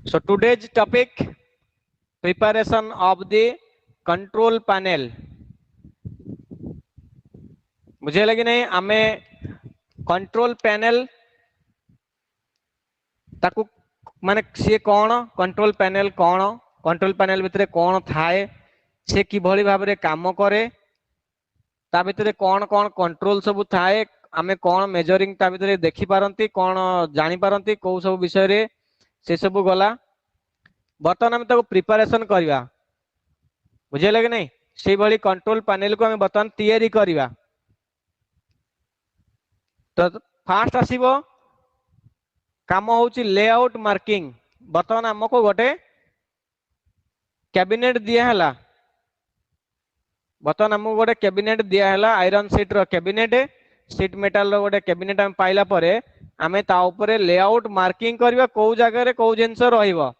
So today's topic, preparation of the control panel. बुझे लगी नहीं आमे कंट्रोल पैनल ताकू माने सी कौन कंट्रोल पैनल भितर कौन थाए से किभली भाव में काम करे ता भितर कौन कौन कंट्रोल सब थाए आमे कौन मेजरिंग ता भितर देखि पारंती कौन जानि पारंती को सब विषय रे से सब गला बर्तमान आमे ताको प्रिपरेशन करवा बुझे लगे नहीं से भली कंट्रोल पैनल को आमे बर्तमान तैयारी करवा तो फास्ट आसीबो काम होची लेआउट मार्किंग बर्तमान हमको गोटे कैबिनेट दिया हला बर्तमान हमको गोटे कैबिनेट दिया हला आयरन सीट रो कैबिनेट सीट मेटल रो गोटे कैबिनेट हम पाइला परे आमे ता ऊपर लेआउट मार्किंग करबा को जगह रे को जिंस रहइबो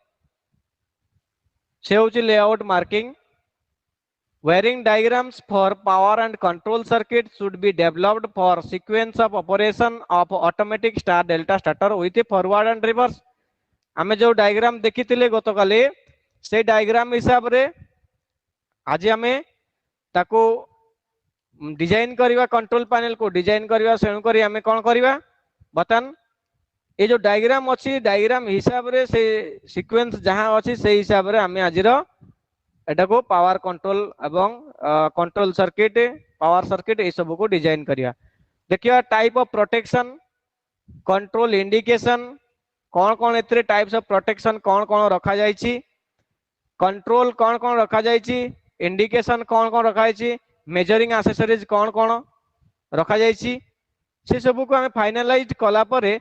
से होची layout marking wiring diagrams for power and control circuit should be developed for sequence of operation of automatic star delta starter with forward and reverse आमे जो डायग्राम देखी थिले गतकाली से डायग्राम हिसाब रे आज आमे ताको डिजाइन करवा कंट्रोल पैनल को डिजाइन करवा सेणु करी आमे कोन करवा बतन ये जो डायग्राम अछि डायग्राम हिसाब रे से सीक्वेंस जहां अछि से हिसाब रे आमे आज रो एटा को पावर कंट्रोल एवं कंट्रोल सर्किट पावर सर्किट ये सब को डिजाइन करिया देखिए type of protection control indication कौन कौन एतरे टाइप्स ऑफ प्रोटेक्शन कौन कौन रखा जायछि कंट्रोल कौन कौन रखा जायछि इंडिकेशन कौन कौन रखा जायछि मेजरिंग एक्सेसरीज कौन कौन रखा जायछि से सब को हमें फाइनलाइज कला परे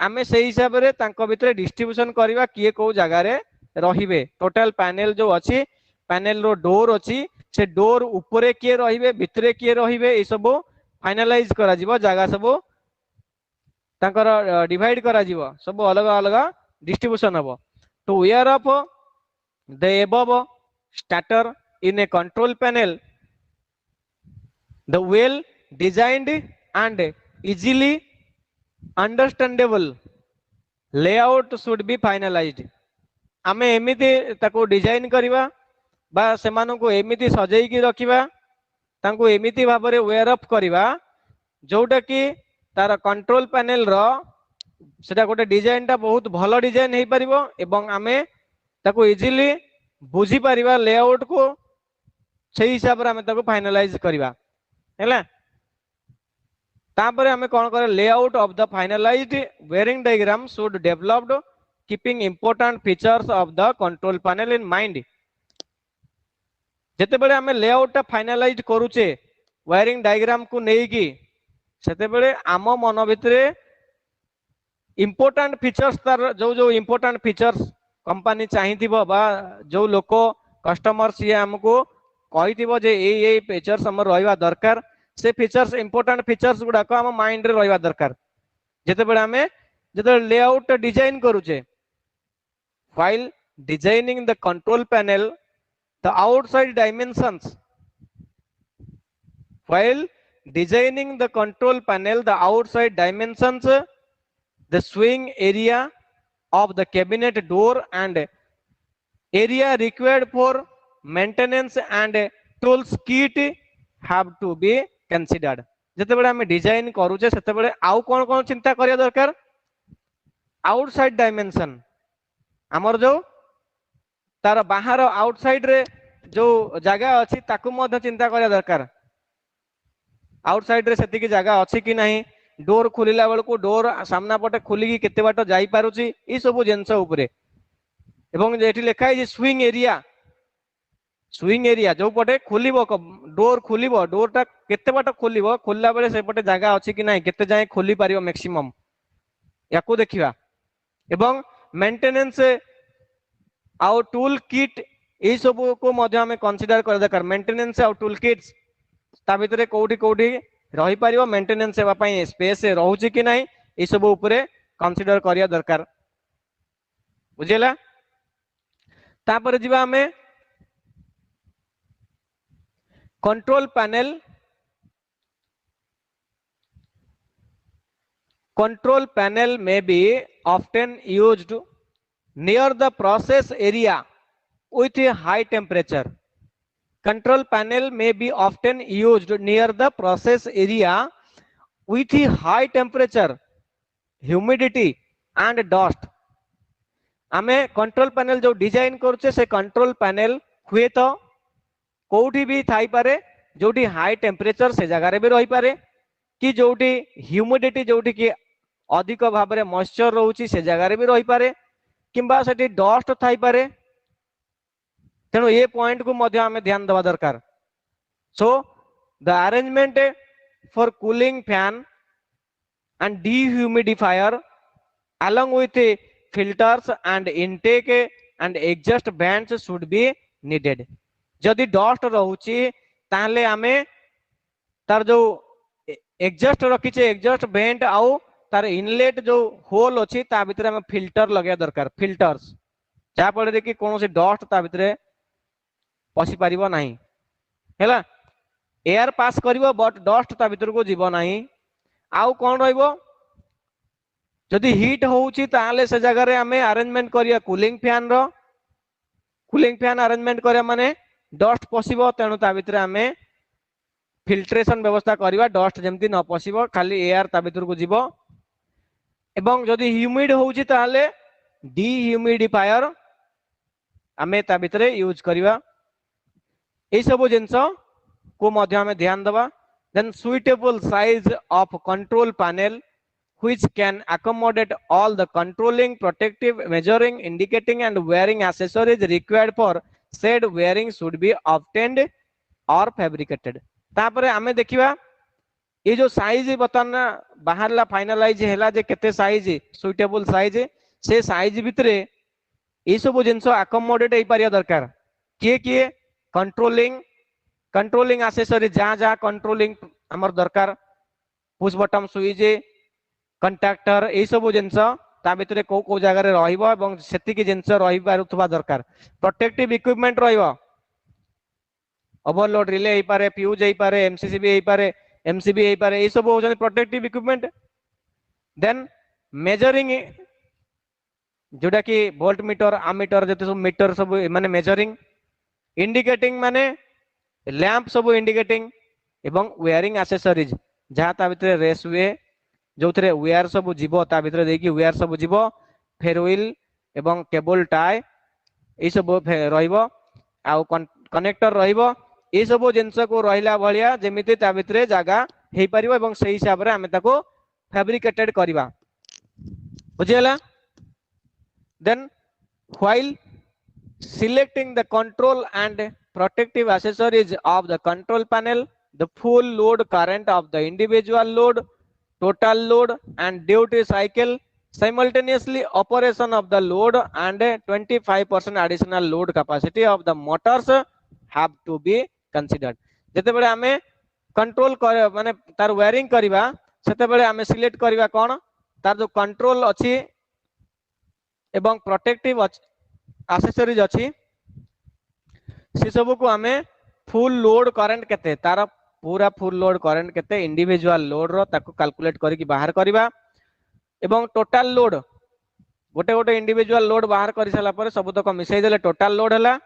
आमे से हिसाब रे तांको भितरे डिस्ट्रीब्यूशन करबा किए को जगह रे रहिबे टोटल पैनल जो अछि पैनल रो डोर अछि से डोर ऊपरे किए रहिबे भितरे किए रहिबे ए सब फाइनलाइज करा जिवो जगह सब तांकर डिवाइड करा जिवो सब अलग अलग डिस्ट्रीब्यूशन हबो तो where of the above starter in a control panel the well designed and easily understandable layout should be finalised आमे एमिति ताको डिजाइन करबा बा सेमानं को एमिति सजेई की रखिबा तांको एमिति भाबरे वेयर अप करबा जोटा कि तार कंट्रोल पैनल रो सेटा गोटे डिजाइन ता बहुत भलो डिजाइन हेई परिबो एवं आमे ताको इजीली बुझी परिबा लेआउट को सेही हिसाब रे आमे ताको फाइनलाइज करबा हैला तापरे आमे कोन करे layout of the finalised wearing diagram should developed keeping important features of the control panel in mind जेते बेले आमे लेआउट फाइनलाइज करूचे वायरिंग डायग्राम को नेकी सेते बेले आम मन भितरे इंपोर्टेंट फीचर्स तार जो जो इंपोर्टेंट फीचर्स कंपनी चाहिथिबो बा जो लोक कस्टमर सी हमको कहिथिबो जे ए फीचर्स हमर रहइबा दरकार से फीचर्स इंपोर्टेंट फीचर्स गुडा को हम माइंड रे रहइबा दरकार जेते बेले आमे जेते लेआउट डिजाइन करूचे while designing the control panel the outside dimensions while designing the control panel the outside dimensions the swing area of the cabinet door and area required for maintenance and tools kit have to be considered जेते बेले हमें design करूचे सेते बेले आउ कोन कोन चिंता करिया दरकार आउटसाइड डायमेंशन आमर जो तार बाहर आउटसाइड रे जो जगह अच्छी ताकू मध्य चिंता करिया दरकार आउटसाइड रे सेति की जगह अच्छी कि नहीं डोर खोलिला बेल को डोर सामना पटे खोलिकी केते बाट जाई पारुची ई सब जिंस ऊपरे एवं जेठी लिखा है स्विंग एरिया जो पटे खोलिबो डोर खोलिबो डोर ता केते बाट खोलिबो खोलला बेले से पटे जगह अच्छी कि नहीं केते जाय खोली पारिबो मैक्सिमम याकू देखिबा एवं मेंटेनेंस आउ टूल किट ए सब को मध्य हमें कंसीडर कर दरकार मेंटेनेंस आउ टूल किट्स ता भितरे कोठी कोठी रही पारिबो मेंटेनेंस सेवा पई स्पेस रहउची कि नहीं ए सब ऊपरे कंसीडर करिया दरकार बुझिला तापर जिबा हमें control panel may be often used near the process area with a high temperature. Control panel may be often used near the process area with a high temperature, humidity and dust. आमे control panel जो design करछे से control panel हुए तो कोठी भी Thai पारे जोटी high temperature से जगह भी रही पारे कि जोटी ह्यूमिडिटी जोटी कि अधिक भाव में मॉइस्चर रोची से जगह भी रही पारे किंबा सेठी डस्ट थाई पारे तेणु ये पॉइंट को मध्य आमे ध्यान देवा दरकार so the arrangement for cooling fan and dehumidifier along with filters and intake and exhaust vents should be needed. जदि डस्ट रहउची ताले आमे तार जो एग्जॉस्ट रखीचे एग्जॉस्ट वेंट आउ तार इनलेट जो होल अछि ता भितरे हम फिल्टर लगे दरकार फिल्टर्स जा पड़े कि कौन से डस्ट ता भितरे पसी परिबो नाही हैला एयर पास करिवो बट डस्ट ता भितर को जीवो नाही आउ कौन रहिबो जदि हीट होउची ताले से जगह रे हमें अरेंजमेंट करिया कूलिंग फैन अरेंजमेंट करिया माने डस्ट पसिबो तेनु ता भितर हमें फिल्ट्रेशन व्यवस्था करिवा डस्ट जेमति न पसिबो खाली एयर ता भितर को जीवो एवं जदि ह्यूमिड होउची ताले डिह्यूमिडिफायर हमें ता भितर यूज करिवा ए सब जिंस को मध्य हमें ध्यान देवा then suitable size of control panel which can accommodate all the controlling protective measuring indicating and wearing accessories required for said wearing should be obtained or fabricated तापरे हमें देखिवा ये जो साइज बतन बाहरला फाइनलाइज हैला जे केते साइज सुइटेबल साइज से size भितरे ए सब जिंस accommodate हे पारिया दरकार किए कंट्रोलिंग एक्सेसरी जहाँ जहाँ कंट्रोलिंग हमर दरकार पुश बटन स्विच कंटैक्टर ए सब जिंस ता भितरे को जगह रे रहिबो एवं सेति की जिंस रहि पारुथबा दरकार प्रोटेक्टिव इक्विपमेंट रहिबो ओवरलोड रिले हे पारे फ्यूज हे पारे एमसीसीबी हे पारे एमसीबी हे पारे ए सब होजन प्रोटेक्टिव इक्विपमेंट देन मेजरिंग जोटा कि वोल्ट मीटर आमीटर जते सब मीटर सब माने मेजरिंग इंडिकेटिंग माने लैंप सब इंडिकेटिंग एवं वेयरिंग एक्सेसरीज जहाँ ता भितरे रेस हुए जो थरे वेयर सब जीवो ता भितरे देकी वेयर सब जीवो फेर व्हील एवं केबल टाई ए सब रहिबो आ कनेक्टर रहिबो ए सब जिंस को रहिला भलिया जेमिति ता भितरे जागा हे परिबो एवं सही हिसाब रे हमें ताको फैब्रिकेटेड करिबा बुझियला then while selecting the control and protective accessories of the control panel the full load current of the individual load total load and duty cycle simultaneously operation of the load and 25% additional load capacity of the motors have to be considered जते बेले हमें control कर माने तार wiring करिवा सेते बेले हमें select करिवा कोन तार जो कंट्रोल अछि एवं प्रोटेक्टिव एक्सेसरीज अछि से सब को हमें फुल लोड करंट केते तार पूरा फुल लोड करंट केते इंडिविजुअल लोड रो ताको कैलकुलेट करिकि बाहर करिवा एवं टोटल लोड गोटे गोटे इंडिविजुअल लोड बाहर करि साला पर सब तक मिसै देले टोटल लोड हला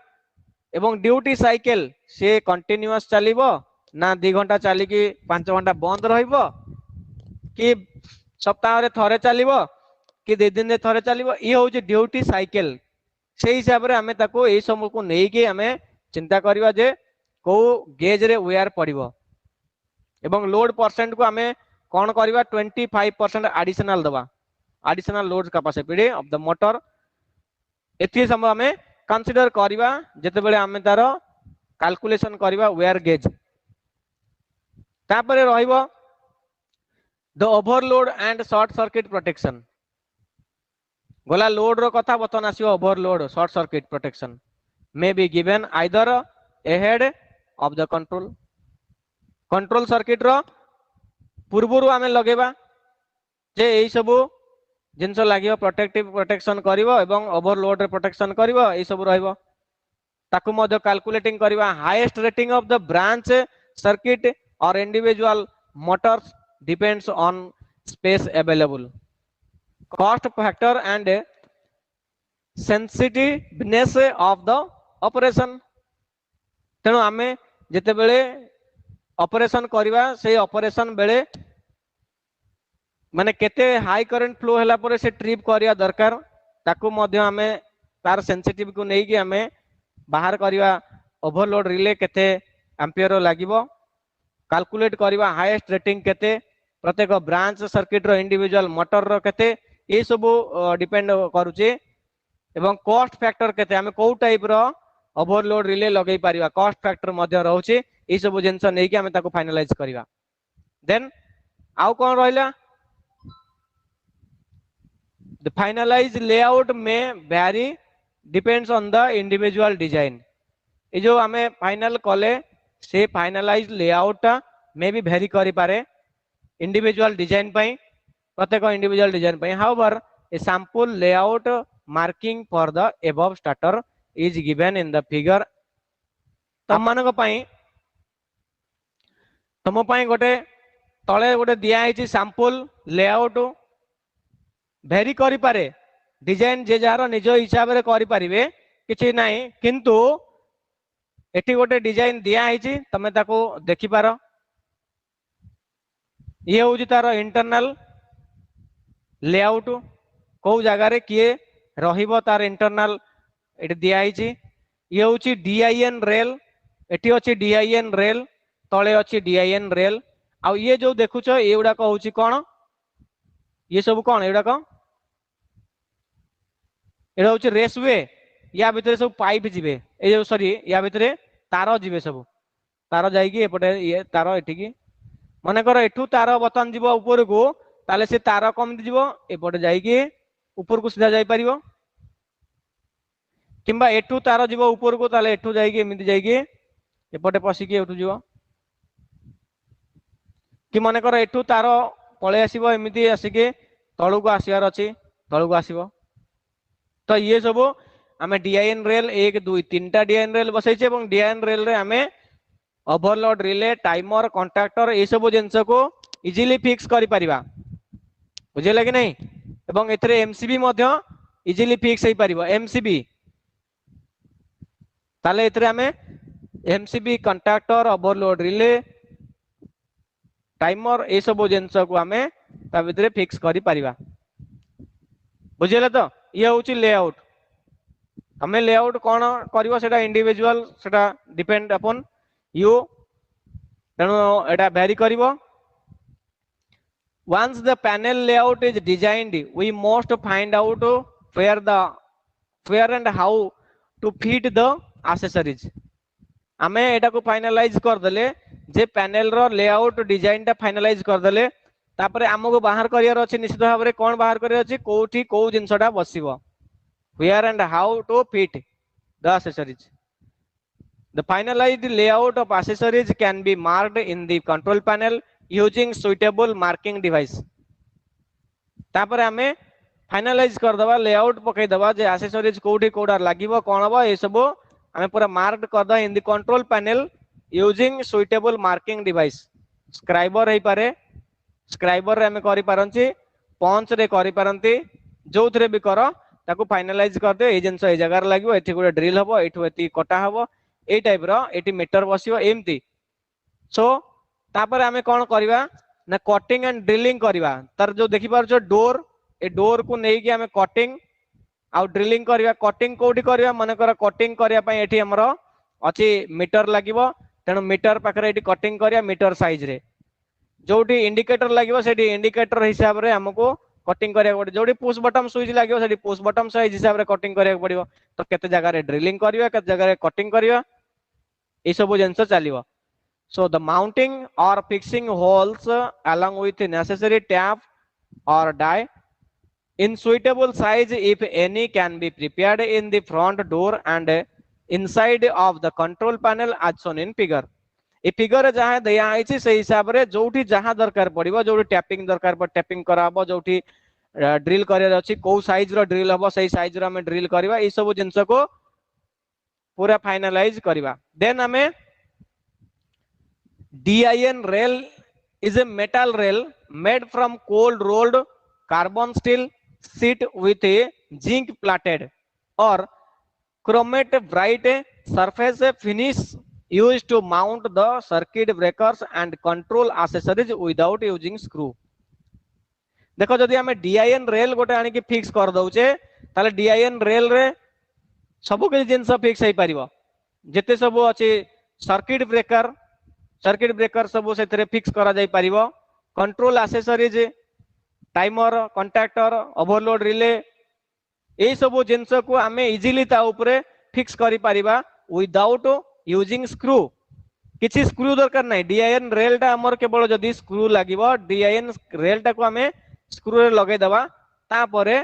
एवं ड्यूटी साइकिल से कंटीन्यूअस चलिबो ना 2 घंटा चली कि 5 घंटा बंद रहिबो कि सप्ताह रे थरे चलिबो कि 2 दिन रे थरे चलिबो ई होची ड्यूटी साइकिल से हिसाब रे हमें ताको ए सब को नै कि हमें चिंता करिवा जे को गेज रे वेयर पड़िबो एवं लोड परसेंट को हमें कोन करिवा 25% एडिशनल दबा additional load capacity of the motor एथि समय हमें कंसीडर करिवा जते बेले हमें तारो कैलकुलेशन करिवा वेयर गेज तापरे रहिबो the overload and short circuit protection गोला लोड रो कथा बतन आसीबो overload short circuit protection may be given either ahead of the control circuit रो पूर्वरु आमे लगेबा जे एई सब जिंस लागियो प्रोटेक्टिव प्रोटेक्शन करिवो एवं ओवरलोड रे प्रोटेक्शन करिवो एई सब रहइबो ताकु मध्य कैलकुलेटिंग करिवा highest rating of the branch circuit और individual motors depends on space available cost factor and sensitiveness of the operation. तेणु आमे जेते बेले ऑपरेशन करवा से ऑपरेशन बेले माने केते हाई करंट फ्लो हैला परे से ट्रिप करिया दरकार ताकू मध्य आमे तार सेंसिटिव को नहीं कि आमे बाहर करवा ओवरलोड रिले केते एम्पियर लागिवो कैलकुलेट करवा हाईएस्ट रेटिंग केते प्रत्येक ब्रांच सर्किट रो इंडिविजुअल मोटर रो केते ए सब डिपेंड करूचे एवं कॉस्ट फैक्टर केते आमे को टाइप रो ओवरलोड रिले लगै परिवा कॉस्ट फैक्टर मध्य रहउचे ए सब जिंस नै कि आमे ताको फाइनलाइज करवा। देन आउ कोन रहला the finalized layout may vary depends on the individual design। ये जो हमें फाइनल कले से फाइनलाइज लेआउट मे भी वेरी करि पारे इंडिविजुअल डिजाइन पई प्रत्येक इंडिविजुअल डिजाइन पई। However a sample layout marking for the above starter is given in the figure. तम मानक पई तम पई गोटे तळे गोटे दिया हिची सैंपल लेआउट भेरी करि पारे डिजाइन जे जार निज हिसाब रे करि परिबे किछि नाही किंतु एठी गोटे डिजाइन दिया हिची तमे ताको देखि पारो ये होउची तार इंटरनल लेआउट को जगह रे किए रहिबो तार इंटरनल एठी दिया हिची। ये होउची डीआईएन रेल एठी अछि डीआईएन रेल तळे अछि डीआईएन रेल आ ये जो देखुछ एउडा को होउची कोन ये सब कोन एउडा को एडा होची रेसवे या भितरे सब पाइप जिवे ए जो सॉरी या भितरे तार जिवे सब तार जाई कि एपटे ये तार एठी की माने कर एठू तार बतन जीवो ऊपर को ताले से तार कम जीवो एपटे जाई कि ऊपर को सीधा जाई परिबो किंबा एठू तार जीवो ऊपर को ताले एठू जाई कि एमिति जाई कि एपटे पसी कि एठू जीवो कि माने कर एठू तार पळे आसीबो एमिति आसी कि तळु को आसीबार अछि तळु को आसीबो। तो ये सब आम डीआईएन रेल 1 2 3 टा डीआईएन रेल बसई डीआईएन रेल रे आम ओवरलोड रिले टाइमर कंट्राक्टर ये सब जिनस को इजिली फिक्स करि परिबा बुझिले कि नहीं एवं एथरे एमसीबी मध्य इजिली फिक्स होई परिबो एमसीबी ताले एथरे आम MCB contractor overload relay timer ये सब जिनस को आम ता भितरे फिक्स करि परिबा बुझिले। तो ये होची लेआउट हमें लेआउट कौन करिवो सेटा इंडिविजुअल सेटा डिपेंड अपॉन यू तेणु एटा very करिवो। once the panel layout is designed we must find out where and how to fit the accessories। हमें एटा को फाइनलाइज कर देले जे पैनल रो लेआउट डिजाइन टा फाइनलाइज कर देले तापरे हमको बाहर करियर अछि निश्चित भाव रे कोन बाहर करियर अछि कोठी को जिंसटा बसिबो where and how to fit the accessories। The finalized layout of accessories can be marked in the control panel using suitable marking device। तापरे हमें फाइनलाइज कर दबा लेआउट पकई दबा जे accessories कोठी कोडा लागिबो कोन हबो ए सब हमें पूरा मार्क कर the in the control panel using suitable marking device. Scriber हे पारे स्क्राइबर रे हमें करि पारंती पंच रे करि पारंती जोथरे भी करो ताको फाइनलाइज कर दे ए जिंस ए जगह लागो एठी गोटे ड्रिल हबो एठू एती कटा हबो ए टाइप रो एठी मीटर बसिबो एम्ति। सो तापर हमें कोन करबा ना कटिंग एंड ड्रिलिंग करबा तार जो देखि पार जो डोर ए डोर को नै कि हमें कटिंग आ ड्रिलिंग करबा कटिंग कोठी करबा माने कर कटिंग करया पई एठी हमरो अछि मीटर लागिवो तेनु मीटर पाखरे एठी कटिंग करया मीटर साइज रे जोठी इंडिकेटर लागिवो सेठी इंडिकेटर हिसाब रे हमको कटिंग करिया पड़े जोठी पुश बटन स्विच लागिवो सेठी पुश बटन साइज हिसाब रे कटिंग करिया पड़िवो तो केते जगह रे ड्रिलिंग करिया केते जगह रे कटिंग करिया ए सब जिंस चलिवो। So the mounting or fixing holes along with necessary tap or die in suitable size if any can be prepared in the front door and inside of the control panel as shown in figure। A figure जहां दिया आइछि से हिसाब रे जोठी जहां दरकार पड़िबो जोठी tapping दरकार पर tapping कराबो जोठी ड्रिल करियर अछि को साइज रो ड्रिल हबो सही साइज रो हमें ड्रिल करबा ए सब जिंस को पूरा फाइनलाइज करबा। देन हमें DIN rail is a metal rail made from cold rolled carbon steel sheet with a zinc plated or chromate bright surface finish used to mount the circuit breakers and control accessories without using screw. देखो जदि आम DIN rail गोटे आनिक fix कर दौचे ताले DIN rail रे सब किसी जिनस fix हो पार जिते सब अच्छे सर्किट ब्रेकर सब से फिक्स करा जाई पारिबो control accessories timer contactor overload relay ये सब जिनस को आम इजिली फिक्स करि परिबा विदाउट यूजिंग स्क्रू किसी स्क्रू दरकार नहीं DIN रेल टा हमर केवल जदि स्क्रू लागिबो DIN रेल टा को आम स्क्रू रे लगे दबा तापरे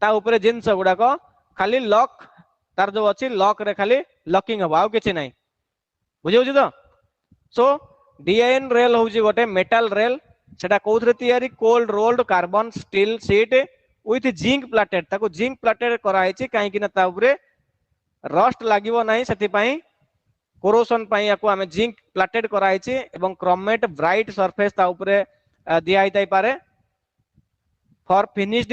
ता ऊपर जिनस गुडा को खाली लॉक तार जो अच्छी लॉक रे खाली लॉकिंग हबो आउ किछि नहीं बुझियो तो सो DIN रेल होउची गोटे मेटल रेल सेटा कोथरे तयारी cold rolled carbon steel sheet with zinc plated ताको जिंक प्लाटेड कराई छि काहे कि ना ता ऊपर रस्ट लागिबो नाही सेति पई कोरोशन पई याको हमें जिंक प्लाटेड कराई छि एवं क्रोमेट ब्राइट सरफेस ता ऊपर दिया हिताई पारे फॉर फिनिश्ड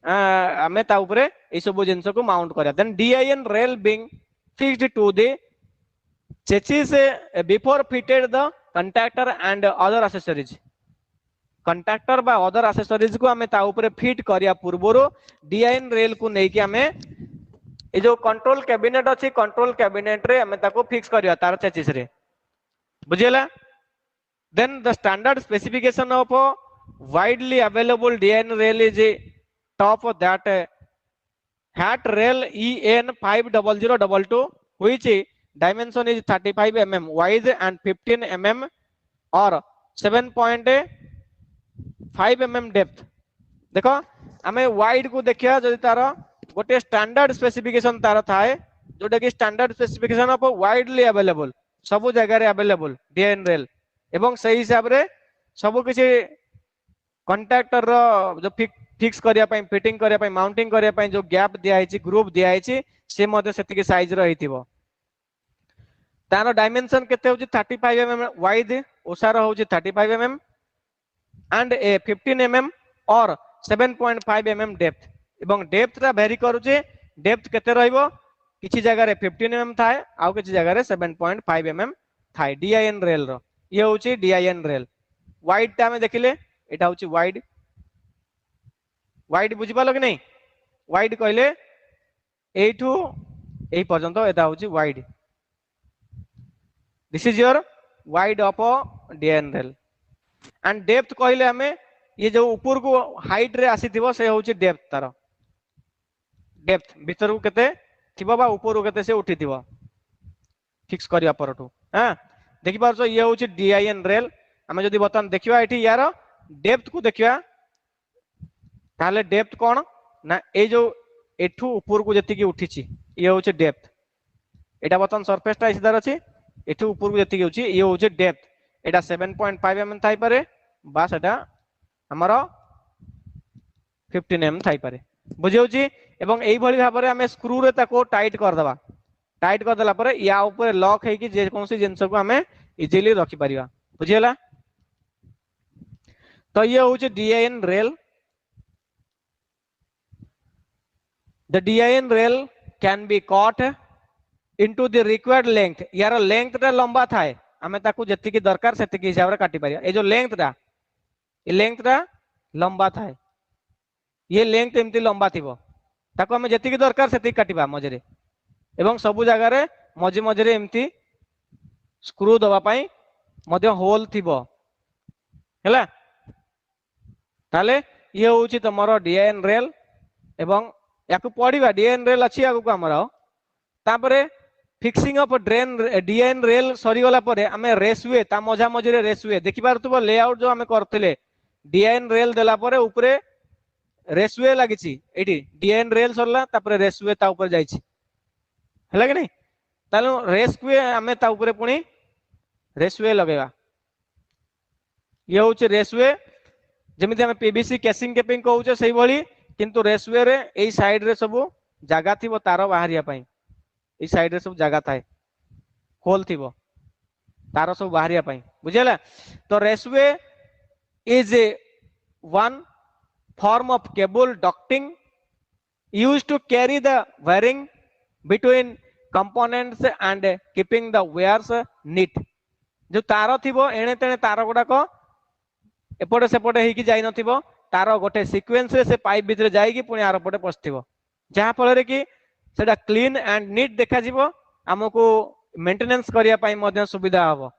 हमें ता ऊपर ए सब जिंस को माउंट करिया then DIN rail being fixed to the chassis before fitted the contactor and other accessories contactor बा अदर एक्सेसरीज को हमें ता ऊपर फिट करिया पूर्वरो DIN रेल को नै कि हमें ए जो कंट्रोल कैबिनेट अछि कंट्रोल कैबिनेट रे हमें ताको फिक्स करिया तार चेसिस रे बुझियला then the standard specification of widely available DIN rail is top of that hat rail EN 50022 which dimension is 35 mm wide and 15 mm or 7.5 mm depth देखो हमें वाइड को देखिया जदि तार गोटे स्टैंडर्ड स्पेसिफिकेशन तार थाए जोटा कि standard specification of widely available सब जगह रे अवेलेबल DIN रेल एवं सही हिसाब रे सब किसी कंटैक्टर रो जो फिक्स करिया पई फिटिंग करिया पई माउंटिंग करिया पई जो गैप दिया हिची ग्रुप दिया हिची से मध्ये सेतिके साइज रो हिथिबो तार डायमेंशन केते होची 35 mm वाइड ओसार होची 35 mm and a 15 mm or 7.5 mm depth एवं डेप्थ रा वेरी करूचे डेप्थ केते रहइबो किछि जगह रे 15 mm थाए आउ किछि जगह रे 7.5 mm थाए DIN रेल रो ये होची DIN रेल वाइड ता में देखिले एटा होची वाइड वाइड बुझि पालो कि नहीं वाइड कहले एठू एई पर्यंत एटा होची wide this is your wide of DIN rail and depth कहले हमें ये जो ऊपर को हाइट रे आसीथिबो से होची डेप्थ तार डेप्थ भीतर को केते थिबो बा ऊपर को केते से उठिथिबो फिक्स करिया परठू हां देखि पारछो ये होची DIN रेल हमें जदी बतन देखिबा एठी यार डेप्थ को देखिबा ताले डेप्थ कोन ना ए जो एठू ऊपर को जति की उठिची ये होची डेप्थ एटा बतन सरफेस ता इधर अछि एठू ऊपर को जति की होची ये होची डेप्थ एटा 7.5 mm थाई पारे बा सेटा हमरो 15 mm थाई पारे बुझियोची एवं एई भली भाबरे हमें स्क्रू रे ताको टाइट कर दबा टाइट कर देला परे या ऊपर लॉक है कि जे कोनसी जिंस को हमें इजीली रखि परिबा बुझियला तो ये होची DIN rail the DIN rail can be cut into the required length यार लेंथ रे लंबा थाए हमें ताकू जति की दरकार सेति की हिसाब रे काटी परिया ए जो लेंथ रा लंबा थाए ये लेंथ एमती लंबा थिबो ताकू हमें जति की दरकार सेति काटिबा मजरे एवं सब जगह रे मझे मझे एमती स्क्रू दबा पई मध्य होल थिबो हैला ताले ये होची तमरो DIN रेल एवं याकू पढ़िबा DIN रेल अछि आगु हमरो तापरे फिक्सिंग ऑफ DIN रेल सरी गला परे हमें रेसवे ता मझा मझे रेसवे देखि पारतबो लेआउट जो हमें करथिले DIN रेल देला परे ऊपरे रेसवे लागिछि एठी DIN रेल सरला तापरे रेसवे ता ऊपर जाइछि हैला कि नहीं तालो रेसवे हमें ता ऊपरे पुनी रेसवे लगेगा ये होछि रेसवे जेमिति हमें PVC केसिंग केपिंग कहउछे सही भली किंतु रेसवे रे एई साइड रे सब जागा थिबो तार बाहरिया पई एई साइड रे सब जागा थाए होल थिबो तार सब बाहरिया पई बुझियला तो raceway is a one form of cable ducting used to carry the wiring between components and keeping the wires neat. जो तार थिबो एणे तेणे तार गुडाक एपटे सेपटे हेकी जाई नथिबो, तार गोटे सीक्वेंस रे से पाइप भितर जाईकी पुणी आर पटे पस्थिबो, जहा फल कि सेटा क्लीन एंड नीट देखा जिवो, हमको मेंटेनेंस करिया पई मध्य सुविधा हबो।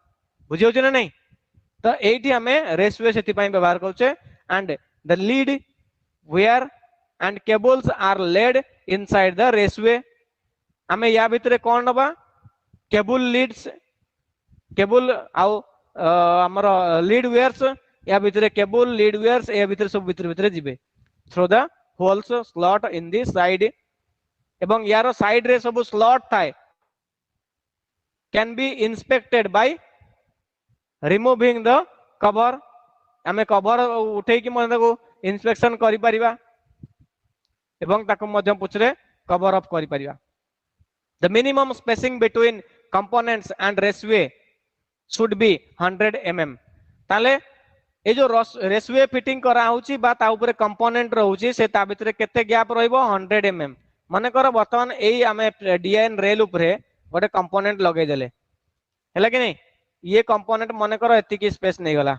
बुझी होछ ना नहीं? तो एठी हमें रेसवे सेति पई व्यवहार करछे and the lead wire and cables are laid inside the raceway. हमें या भितरे कोन नबा केबल लीड्स, केबल आउ हमर लीड वेयर्स, या भितरे केबल लीड वेयर्स, या भितरे सब भितरे भितरे जिबे through the holes slot in the side, एवं यार साइड रे सब स्लॉट थाए can be inspected by removing the cover. आमे कवर उठे कि मन को इंस्पेक्शन करि परिबा एवं ताको मध्यम पुछरे कवर अप करि परिबा। The minimum spacing between components and raceway should be 100 mm। ताले ए जो रेसवे फिटिंग करा होची बा ता ऊपर कंपोनेंट रहउची से ता भितरे केते गैप रहइबो 100 mm। माने कर वर्तमान एई आमे डीआईएन रेल ऊपर गोटे कंपोनेंट लगे देले हैला कि नहीं, ये कंपोनेंट माने कर एतिकी स्पेस नहीं गला।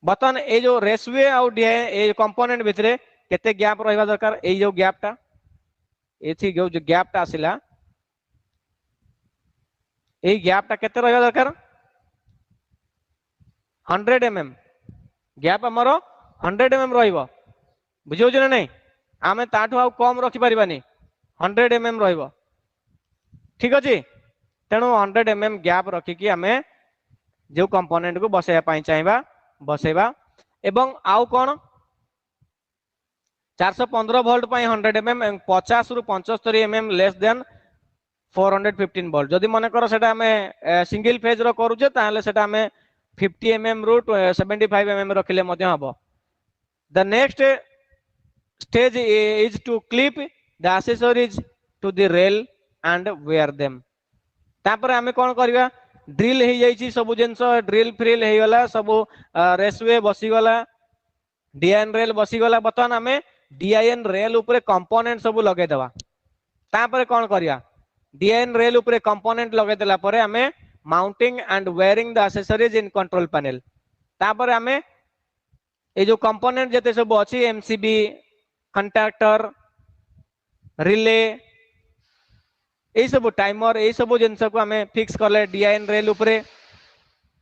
बर्तमान ए जो रेसवे आउ डीआईएन ए कंपोनेंट भितरे केते गैप रहइबा दरकार, ए जो गैपटा एथि जो गैपटा आसिला ए गैपटा केते रहइबा दरकार 100 mm। गैप हमर 100 mm रहइबो, बुझियो जे नहीं, आमे ताठो आ कम रखि परिबानी 100 mm रहइबो, ठीक अछि। तेणु 100 mm गैप रखी कि आमे जो कंपोनेंट को बसेया पई चाहेबा बसेबा। एवं आउ कोन 415 वोल्ट पई 100 mm 50 रु 75 mm लेस देन 415 वोल्ट। जदि मन कर सेटा हमें सिंगल फेज रो करूचे ताहले सेटा हमें 50 mm रु 75 mm रखिले मध्य हबो। The next stage is to clip the accessories to the rail and wear them. तापर हमें कोन करबा ड्रिल हे जाईची सब जिंस, ड्रिल फ्रिल हे गला सब, रेसवे बसी गला, डीआईएन रेल बसी गला। बतन हमें डीआईएन रेल ऊपर कंपोनेंट सब लगे देबा। तापर कोन करिया डीआईएन रेल ऊपर कंपोनेंट लगे देला परे हमें mounting and wearing the accessories in control panel. तापर हमें ए जो कंपोनेंट जते सब अछि एमसीबी, कंडक्टर, रिले, ए सब टाइमर, ए सब जिनस को हमें फिक्स करले डीआईएन रेल ऊपर।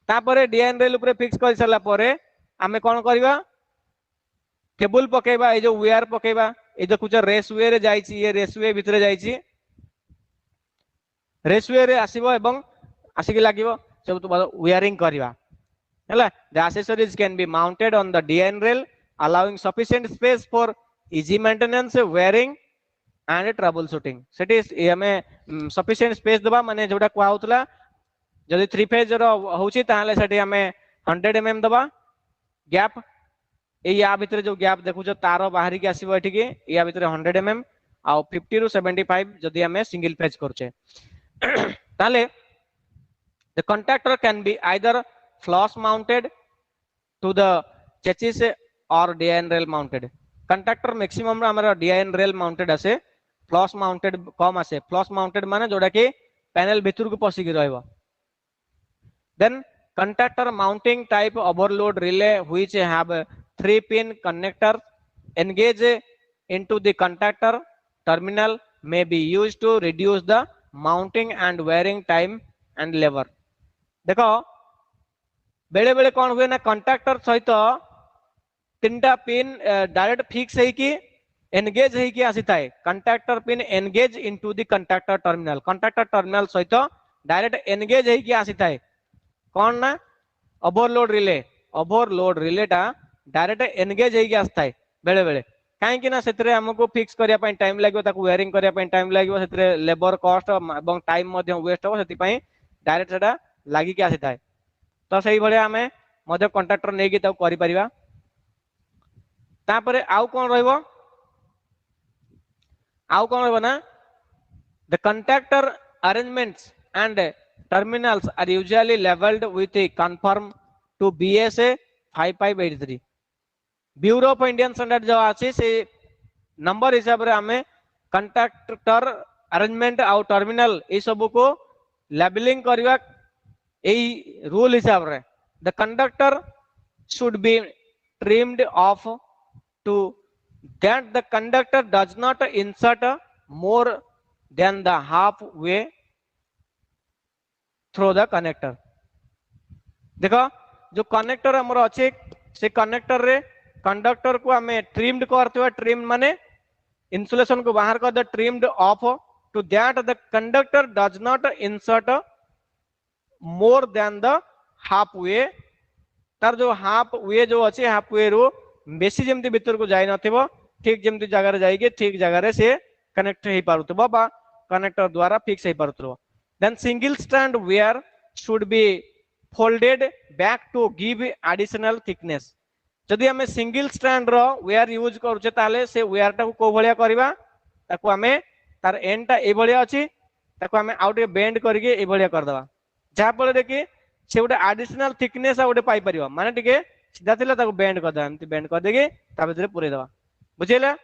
तापर डीआईएन रेल ऊपर फिक्स कर सला परे हमें कोन करबा केबल पकेबा, ए जो वायर पकेबा, ए जो कुछ रेसवे रे जाईची, ये रेसवे भितरे जाईची, रेसवे रे आसीबो एवं आसिक लागिबो सब तो वायरिंग करबा हैला। The accessories can be mounted on the DIN rail allowing sufficient space for easy maintenance, wearing and trouble shooting। सेटी हमें सफिशिएंट स्पेस दबा माने जोटा को आउतला जदि 3 फेज रो होची ताले सेटी हमें 100 mm दबा गैप। ए या भितरे जो गैप देखु जो तारो बाहरी के आसीबो एठी के या भितरे 100 mm आ 50 रु 75 जदि हमें सिंगल फेज करछे ताले the contactor can be either flush mounted to the chassis or DIN rail mounted। contactor maximum हमारा DIN rail mounted आसे, flush mounted कम आसे। flush mounted माने जोड़ा कि पैनल भितर को पसी की रहइबो। then contactor mounting type overload relay which have 3 pin connector engage into the contactor terminal may be used to reduce the mounting and wearing time and labor। देखो बेले बेले कौन हुए ना कंडक्टर सहित 3टा पिन डायरेक्ट फिक्स है कि engage है कि आसी थाए। Conductor pin engage into the conductor terminal, conductor terminal सहित डायरेक्ट एनगेज है कि आसी थाए कौन ना ओवरलोड रिले टा डायरेक्ट एनगेज है कि आसी थाए बेले बेले काहे कि ना सेतरे हमको फिक्स करिया पई टाइम लागो, ताको वेयरिंग करिया पई टाइम लागो, सेतरे लेबर कॉस्ट एवं टाइम मध्य वेस्ट हो, सेति पई डायरेक्ट सेटा लागी के आसी थाए। तो सही भलिया हमें मध्य कंडक्टर नै कि ताको करि परिबा। तापरे आउ कोन रहइबो ना the conductor arrangements and terminals are usually labelled with a confirm to BSA 5583। Bureau of Indian standard जो आछि से नंबर हिसाब रे आमे कंडक्टर अरेंजमेंट आउ टर्मिनल ए सब को लेबलिंग करवा एई रूल हिसाब रे the conductor should be trimmed off to that the conductor does not insert more than the halfway through the connector. देखो जो कनेक्टर हमर अच्छे से कनेक्टर रे कंडक्टर को हमें ट्रिम्ड करते ट्रिम्ड माने इंसुलेशन को बाहर कर दे trimmed off to that the conductor does not insert more than the half way तार जो हाफ वे जो अच्छे हाफ वे रो बेसी जमती भीतर को जाई नथिबो ठीक जमती जगह रे जाईके ठीक जगह रे से कनेक्ट हे पारुतबो बा कनेक्टर द्वारा फिक्स हे पारुतबो then single strand wire should be folded back to give additional thickness जदि हमें सिंगल स्ट्रैंड रो वेयर यूज करूचे ताले से वेयर टा को भलिया करबा ताको हमें तार एंड टा ए भलिया अछि ताको हमें आउट बेंड करके ए भलिया कर दबा जहा पर देखि से गोटे एडिशनल थिकनेस आ गोटे पाई परिबा माने टिके सीधा थिला ताको बेंड कर दबा एमती बेंड कर देके ता भीतर पुरे दबा बुझिला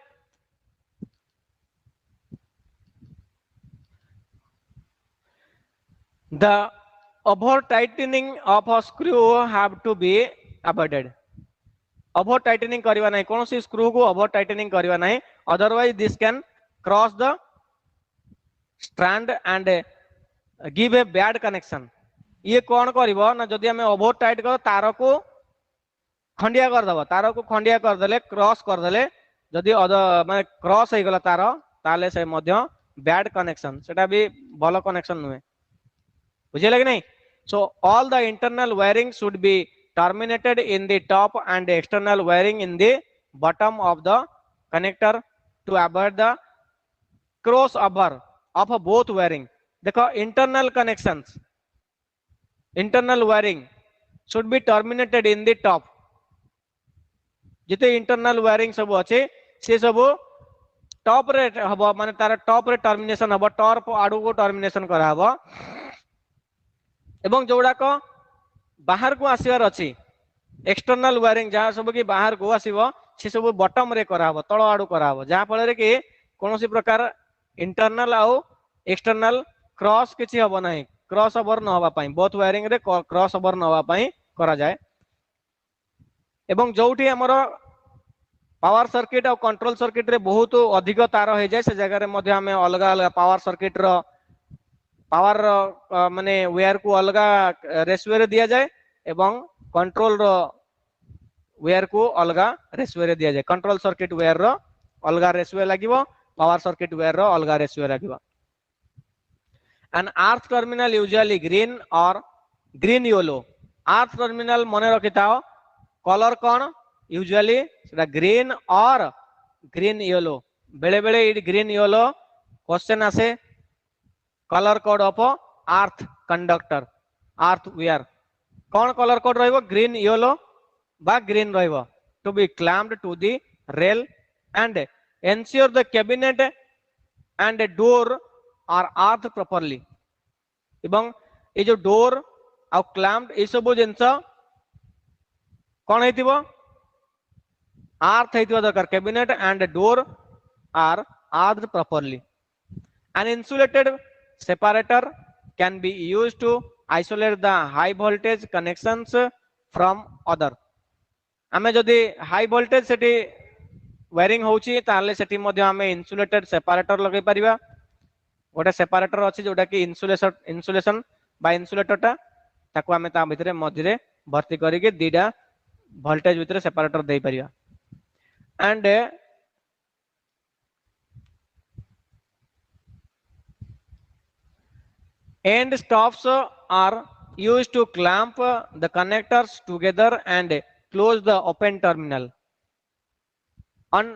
the over tightening of a screw have to be avoided over tightening करवा नहीं कौन सी स्क्रू को over tightening करवा नहीं otherwise this can cross the strand and give a bad connection ये कौन करिवो ना जदि हमें ओवर टाइट कर तार को खंडिया कर दबो तार को खंडिया कर देले क्रॉस कर देले जदि माने क्रॉस हे गला तार ताले से मध्य बैड कनेक्शन सेटा भी भलो कनेक्शन नुहे बुझे लगे नहीं so all the internal wiring should be terminated in the top and external wiring in the bottom of the connector to avoid the cross over of both wiring देखो internal connections internal wiring should be terminated in the top जिते internal wiring सब अच्छे से सब top रे हबो माने तार टॉप रे टर्मिनेशन हबो टॉप आडू को टर्मिनेशन करा हबो एवं जोड़ा को बाहर को आसीवार अछि एक्सटर्नल वायरिंग जहां सब की बाहर को आसीबो से सब बॉटम रे करा हबो तळ आडू करा हबो जहां फल रे कि कोनोसी प्रकार इंटरनल आउ एक्सटर्नल क्रॉस किछि हबो नाही क्रॉस ओवर न होबा पई बोथ वायरिंग रे क्रॉस ओवर न होबा पई करा जाय एवं जोठी हमर पावर सर्किट और कंट्रोल सर्किट रे बहुत अधिक तार हो जाय से जगह रे मध्ये हमें अलग अलग पावर सर्किट रो पावर माने वायर को अलग रेशियो रे दिया जाय एवं कंट्रोल रो वायर को अलग रेशियो रे दिया जाय कंट्रोल सर्किट वायर रो अलग रेशियो लागिवो पावर सर्किट वायर रो अलग ratio लागिवो an earth terminal usually green or green yellow earth terminal मने रखिताओ कलर कौन usually सेटा green or green yellow बेले बेले इट green yellow क्वेश्चन आसे colour code of earth conductor earth wire कौन colour code रहइबो green yellow बा green रहइबो to be clamped to the rail and ensure the cabinet and door are earth properly एवं ये जो door आ clamp ए सब जिनस कौन हेतिबो earth हेतिबो दरकार cabinet and door are earth properly an insulated separator can be used to isolate the high voltage connections from other आमे जदी high voltage सेठी wiring होउची ताले सेठी मध्ये आमे इंसुलेटेड सेपरेटर लगे परिबा गोटे सेपरेटर अच्छी जोटा कि इन्सुलेशन बा इन्सुलेटर टा ताको आमे ता भितरे मझिरे भर्ती करके दीटा वोल्टेज भितरे सेपरेटर दे परिया and end stops are used to clamp the connectors together and close the open terminal on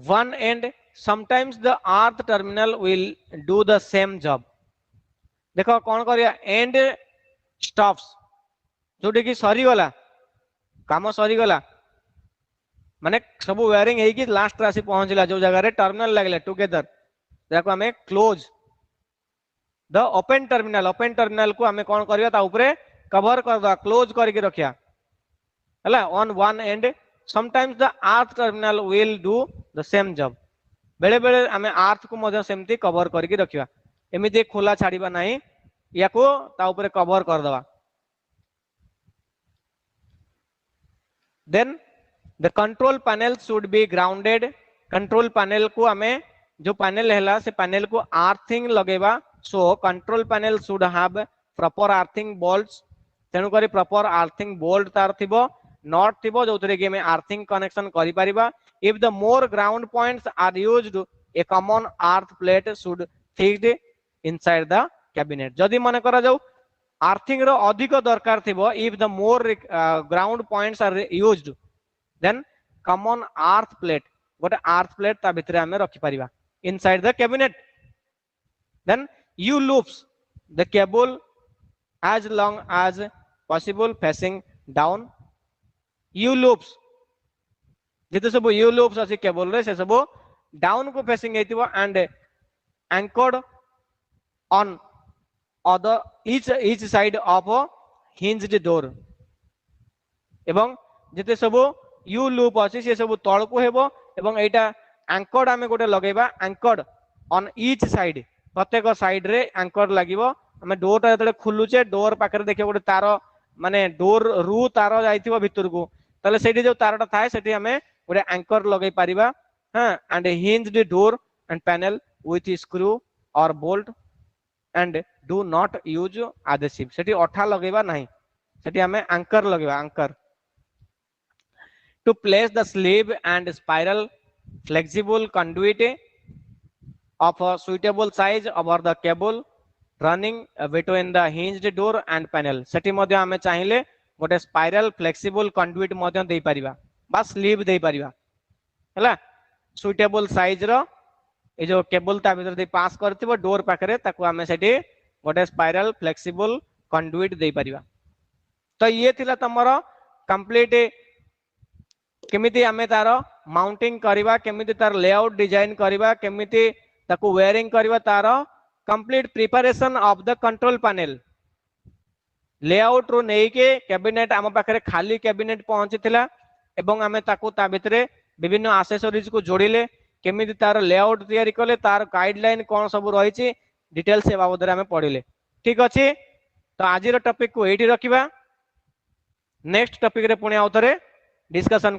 one end sometimes the earth terminal will do the same job देखो कौन करिया एंड स्टॉप्स जोटी की सरी गला काम सरी गला माने सब वायरिंग है कि लास्ट राशि पहुंचला जो जगह रे टर्मिनल लागले टुगेदर देखो हमें क्लोज द ओपन टर्मिनल को हमें कौन करिया ता ऊपर कवर कर दा क्लोज करके रखिया हला on one and sometimes the earth terminal will do the same job बेले बेले आमे अर्थ को मध्य सेमती कवर करके रखिबा एमिति खोला छाड़िबा नाही याको ता ऊपर कवर कर दवा then the control panel should be grounded control panel को आमे जो पैनल हैला से पैनल को आर्थिंग लगेबा so control panel should have proper earthing bolts तेनु करी प्रॉपर आर्थिंग बोल्ट तार थिबो नॉट थिबो जोतरे कि हमें आर्थिंग कनेक्शन करि परिबा if the more ground points are used a common earth plate should fixed inside the cabinet जदी माने करा जाऊ आर्थिंग रो अधिक दरकार थिबो if the more ground points are used then common earth plate गोटे अर्थ प्लेट ता भितरे हमें रखि परिबा inside the cabinet then you loops the cable as long as possible facing down u loops जिते सब u loops अछि cable रे से सब डाउन को फेसिंग हेतिबो and anchored on other each side of a hinged door एवं जिते सब u loop अछि से सब तळ को हेबो एवं एटा anchored आमे गोटे लगेबा anchored on each side प्रत्येक साइड रे anchor लागिबो हमें डोर टा जतले खुलुचे डोर पाखरे देखियो गोटे तार माने डोर रु तार जाइथिबो भितर को तले सेठी जो तारटा थाए सेठी हमें गोटे एंकर लगै परिबा हां and hinged door and panel with screw और bolt and do not use adhesive सेठी अठा लगेबा नाही सेठी हमें एंकर लगेबा anchor to place the sleeve and spiral flexible conduit of a suitable size over the cable running between the hinged door and panel सेठी मध्ये हमें चाहिए गोटे स्पाइरल फ्लेक्सिबल कंडुइट मध्ये देई परिबा बा स्लीव देई परिबा हला सुटेबल साइज रो ए जो केबल ता भीतर दे पास करथिबो डोर पाखरे ताको हमें सेठी गोटे स्पाइरल फ्लेक्सिबल कंडुइट देई परिबा तो ये थिला तमरो कंप्लीट केमिति हमें तार माउंटिंग करबा केमिति तार लेआउट डिजाइन करबा केमिति ताको वेयरिंग करबा तार complete preparation of the control panel layout रो नै के कैबिनेट हम पाखरे खाली कैबिनेट पहुंचीथिला एवं हमें ताको ता भितरे विभिन्न एक्सेसरीज को जोड़िले केमिति तार लेआउट तैयारी करले तार गाइडलाइन कोन सब रहिछि डिटेल्स से बाबद रे हमें पढिले ठीक अछि तो आज रो टॉपिक को एठी रखिबा नेक्स्ट टॉपिक रे पुणी आउथरे डिस्कशन